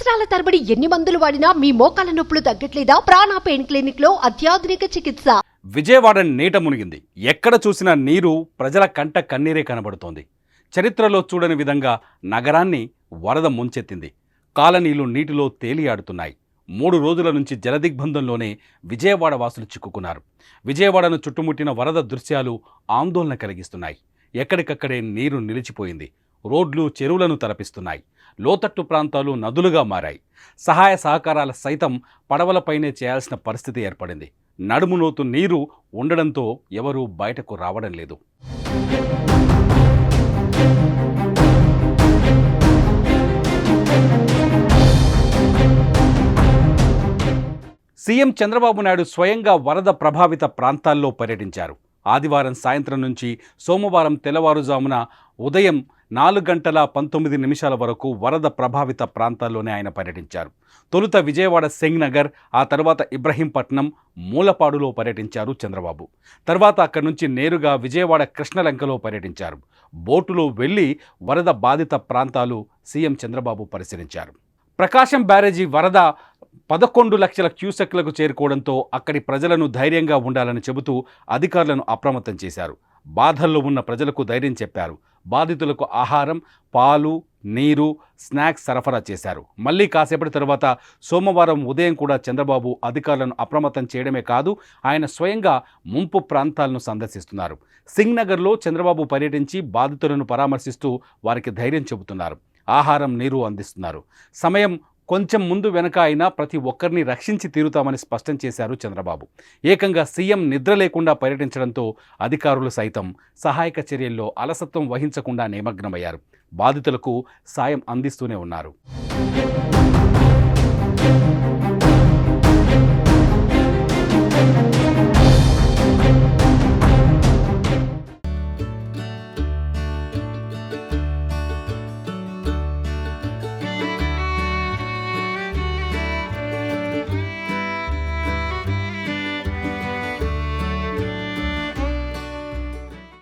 సంవత్సరాల తరబడి ఎన్ని మందులు వాడినా మీ మోకాల నొప్పులు తగ్గట్లేదా? ప్రాణ పెయిన్ క్లినిక్ లో అత్యాధునిక చికిత్స. విజయవాడ నీట మునిగింది. ఎక్కడ చూసినా నీరు, ప్రజల కంట కన్నీరే కనబడుతోంది. చరిత్రలో చూడని విధంగా నగరాన్ని వరద ముంచెత్తింది. కాలనీలు నీటిలో తేలియాడుతున్నాయి. 3 రోజుల నుంచి జలదిగ్బంధంలోనే విజయవాడ వాసులు చిక్కుకున్నారు. విజయవాడను చుట్టుముట్టిన వరద దృశ్యాలు ఆందోళన కలిగిస్తున్నాయి. ఎక్కడికక్కడే నీరు నిలిచిపోయింది. రోడ్లు, చెరువులను తలపిస్తున్నాయి. లోతట్టు ప్రాంతాలు నదులుగా మారాయి. సహాయ సహకారాల సైతం పడవలపైనే చేయాల్సిన పరిస్థితి ఏర్పడింది. నడుములోతు నీరు ఉండడంతో ఎవరూ బయటకు రావడం లేదు. సీఎం చంద్రబాబు నాయుడు స్వయంగా వరద ప్రభావిత ప్రాంతాల్లో పర్యటించారు. ఆదివారం సాయంత్రం నుంచి సోమవారం తెల్లవారుజామున ఉదయం 4:19 వరకు వరద ప్రభావిత ప్రాంతాల్లోనే ఆయన పర్యటించారు. తొలుత విజయవాడ సింగ్ నగర్, ఆ తర్వాత ఇబ్రహీంపట్నం, మూలపాడులో పర్యటించారు చంద్రబాబు. తర్వాత అక్కడి నుంచి నేరుగా విజయవాడ కృష్ణలంకలో పర్యటించారు. బోటులో వెళ్లి వరద బాధిత ప్రాంతాలు సీఎం చంద్రబాబు పరిశీలించారు. ప్రకాశం బ్యారేజీ వరద 11 లక్షల క్యూసెక్లకు చేరుకోవడంతో అక్కడి ప్రజలను ధైర్యంగా ఉండాలని చెబుతూ అధికారులను అప్రమత్తం చేశారు. బాధల్లో ఉన్న ప్రజలకు ధైర్యం చెప్పారు. బాధితులకు ఆహారం, పాలు, నీరు, స్నాక్స్ సరఫరా చేశారు. మళ్ళీ కాసేపటి తర్వాత సోమవారం ఉదయం కూడా చంద్రబాబు అధికారులను అప్రమత్తం చేయడమే కాదు, ఆయన స్వయంగా ముంపు ప్రాంతాలను సందర్శిస్తున్నారు. సింగ్ నగర్లో చంద్రబాబు పర్యటించి బాధితులను పరామర్శిస్తూ వారికి ధైర్యం చెబుతున్నారు. ఆహారం, నీరు అందిస్తున్నారు. సమయం కొంచెం ముందు వెనక అయినా ప్రతి ఒక్కరిని రక్షించి తీరుతామని స్పష్టం చేశారు చంద్రబాబు. ఏకంగా సీఎం నిద్ర లేకుండా పర్యటించడంతో అధికారులు సైతం సహాయక చర్యల్లో అలసత్వం వహించకుండా నిమగ్నమయ్యారు. బాధితులకు సాయం అందిస్తూనే ఉన్నారు.